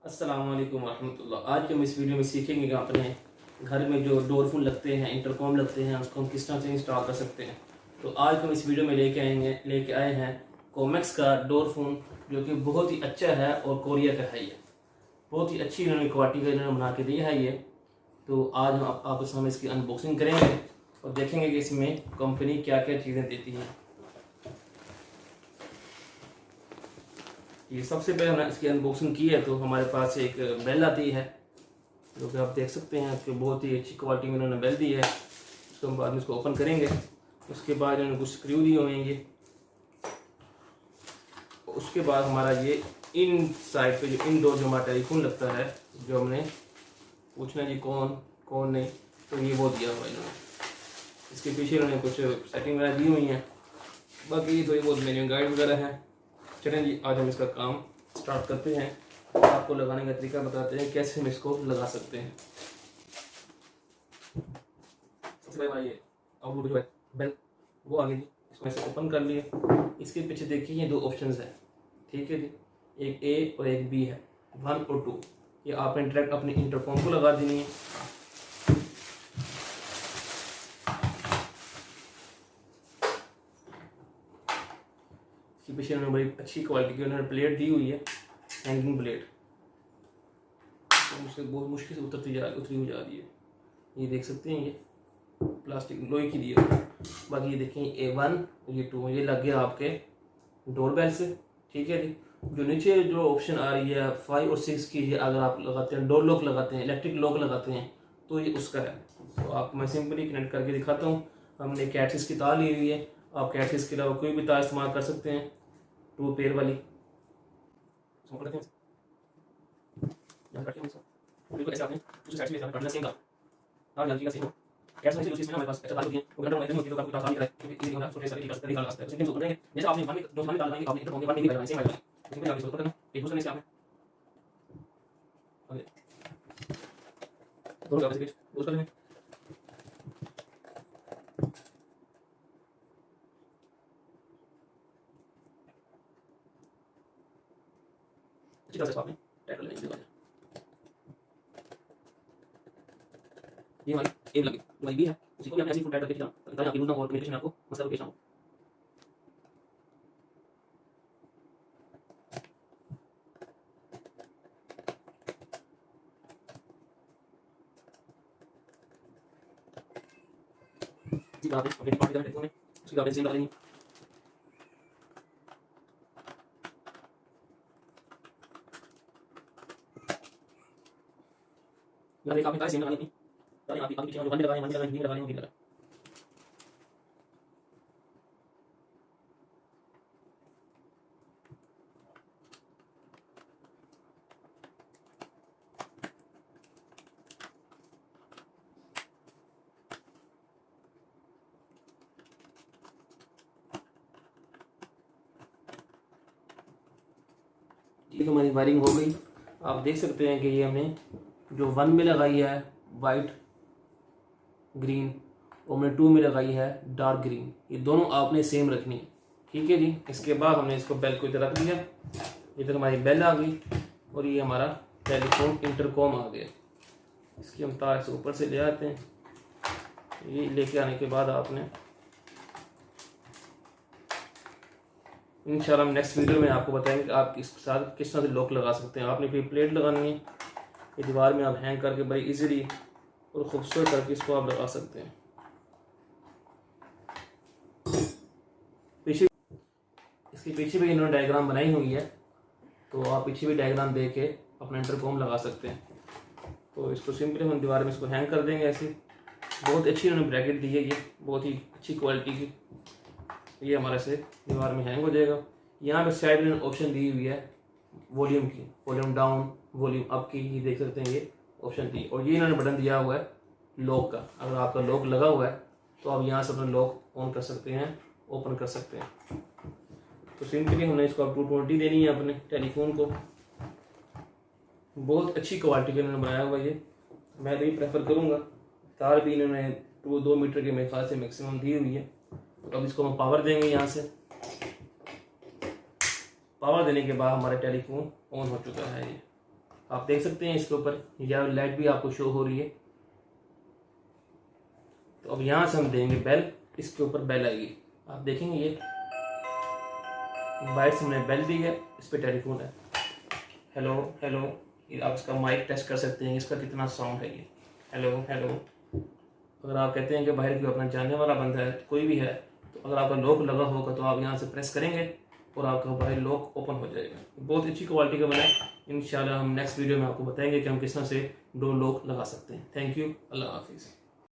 अस्सलाम वालेकुम रहमतुल्लाह। आज के हम इस वीडियो में सीखेंगे कि अपने घर में जो डोर फुल लगते हैं, इंटरकॉम लगते हैं, उसको हम किस तरह से इंस्टॉल कर सकते हैं। तो आज हम इस वीडियो में लेके आए हैं कोमेक्स का डोर फोन, जो कि बहुत ही अच्छा है और कोरिया का है। ये बहुत ही अच्छी इन्होंने क्वालिटी का इन्होंने बना के दिया है ये। तो आज हम आपके सामने इसकी अनबॉक्सिंग करेंगे और देखेंगे कि इसमें कंपनी क्या क्या चीज़ें देती है। ये सबसे पहले हमने इसकी अनबॉक्सिंग की है तो हमारे पास एक बेल आती है, जो कि आप देख सकते हैं कि बहुत ही अच्छी क्वालिटी में उन्होंने बेल दी है। उसको हम बाद में इसको ओपन करेंगे। उसके बाद इन्होंने कुछ स्क्रू दिए हुए हैं ये। उसके बाद हमारा ये इन साइड पे जो इनडोर जो हमारा टेलीफोन लगता है, जो हमने पूछना जी कौन नहीं, तो ये वो दिया हुआ है इन्होंने। इसके पीछे इन्होंने कुछ सेटिंग वगैरह दी हुई हैं। बाकी थोड़ी बहुत मेन्यू गाइड वगैरह है। चलें जी, आज हम इसका काम स्टार्ट करते हैं। आपको लगाने का तरीका बताते हैं कैसे हम इसको लगा सकते हैं। सबसे पहले ये आउटपुट जो है बेल वो आगे जी, इसमें से ओपन कर लिए। इसके पीछे देखिए ये दो ऑप्शंस है, ठीक है जी, एक ए और एक बी है, 1 और 2। ये आपने डायरेक्ट अपने इंटरकॉम को लगा देनी है। इसके पीछे उन्होंने बड़ी अच्छी क्वालिटी की उन्होंने प्लेट दी हुई है, हैंगिंग प्लेट। तो मुझसे बहुत मुश्किल से उतरी हुई जा रही है। ये देख सकते हैं, ये प्लास्टिक लोहे की दी है। बाकी ये देखें A1 ये 2 ये लग गया आपके डोरबेल से, ठीक है जी। जो नीचे जो ऑप्शन आ रही है 5 और 6 की, ये अगर आप लगाते हैं डोर लॉक लगाते हैं, इलेक्ट्रिक लॉक लगाते हैं, तो ये उसका है। तो आप मैं सिंपली कनेक्ट करके दिखाता हूँ। हमने कैटसिस की तार ली हुई है। आप कैटसिस के अलावा कोई भी तार इस्तेमाल कर सकते हैं, 2 पेयर वाली। बिल्कुल ऐसे आपने दूसरी साइड से भी करना सेम का और जल्दी का सेम हो। कैसे नहीं चीज़ में हमारे पास अच्छा तार होती है, वो कंट्रोल में होती है, तो काफी आसान है, इजी होना छोटे सारे तरीके निकाल सकते हैं। सेटिंग्स उतरेंगे जैसे आपने वन में जो वन में डाल देंगे, आपने इंटर होंगे वन में लगाएंगे सेम वाला। इसमें आप इसको करना एक दूसरे से आपने ओके दोनों का बीच यूज कर लेंगे। अच्छी तरह से आपने टाइट कर लेंगे। ये हमारी एम लगी हमारी बी है, उसी को भी हमने ऐसे ही फुल टाइट करके चलाना ताकि आपकी लूज ना हो और कम्युनिकेशन आपको मसला पेश ना हो। जी बात है अपनी पार्टी का टेलीफोन में उसकी आप सेम डाल लेंगे। यार एक आपने तार सेम लगानी अपनी तार आप पीछे जो वन में लगाए वन में लगाए लगा। ये तो हमारी वायरिंग हो गई। आप देख सकते हैं कि ये हमने जो 1 में लगाई है वाइट ग्रीन और हमने 2 में लगाई है डार्क ग्रीन, ये दोनों आपने सेम रखनी है, ठीक है जी। इसके बाद हमने इसको बेल को इधर रख दिया। इधर हमारी बेल आ गई और ये हमारा टेलीफोन इंटरकॉम आ गया। इसकी हम तार से ऊपर से ले आते हैं। ये लेके आने के बाद आपने इंशाल्लाह हम नेक्स्ट वीडियो में आपको बताएंगे कि आप इसके साथ किस तरह से लॉक लगा सकते हैं। आपने फिर प्लेट लगानी है, ये दीवार में आप हैंग करके बड़ी इजीली और खूबसूरत करके इसको आप लगा सकते हैं। पीछे इसके पीछे भी इन्होंने डायग्राम बनाई हुई है, तो आप पीछे भी डायग्राम देख के अपना इंटरकॉम लगा सकते हैं। तो इसको सिंपली हम दीवार में इसको हैंग कर देंगे ऐसे। बहुत अच्छी इन्होंने ब्रैकेट दी है, ये बहुत ही अच्छी क्वालिटी की। ये हमारे से दीवार में हैंग हो जाएगा। यहाँ पे साइड में ऑप्शन दी हुई है वॉल्यूम की, वॉल्यूम डाउन वॉल्यूम अप की, ये देख सकते हैं ये ऑप्शन दी। और ये इन्होंने बटन दिया हुआ है लॉक का। अगर आपका लॉक लगा हुआ है तो आप यहाँ से अपना लॉक ऑन कर सकते हैं, ओपन कर सकते हैं। तो सिंपली हमने इसको अब 220 देनी है अपने टेलीफोन को। बहुत अच्छी क्वालिटी का इन्होंने बनाया हुआ ये, मैं भी प्रेफर करूँगा। तार भी इन्होंने 2 मीटर के मेरे ख्याल से मैक्सिमम दी हुई है। तो अब इसको हम पावर देंगे यहाँ से। पावर देने के बाद हमारा टेलीफोन ऑन हो चुका है। ये आप देख सकते हैं इसके ऊपर या लाइट भी आपको शो हो रही है। तो अब यहाँ से हम देंगे बेल, इसके ऊपर बेल आएगी, आप देखेंगे ये बाइट से हमने बेल दी है, इस पर टेलीफोन है। हेलो हेलो, ये आप इसका माइक टेस्ट कर सकते हैं, इसका कितना साउंड है ये। Hello hello. अगर आप कहते हैं कि बाहर की अपना जानने वाला बंदा है, कोई भी है, तो अगर आपका लॉक लगा होगा तो आप यहाँ से प्रेस करेंगे और आपका बाहर लॉक ओपन हो जाएगा। बहुत अच्छी क्वालिटी का बना है। इंशाल्लाह हम नेक्स्ट वीडियो में आपको बताएंगे कि हम किस तरह से डोर लॉक लगा सकते हैं। थैंक यू, अल्लाह हाफिज़।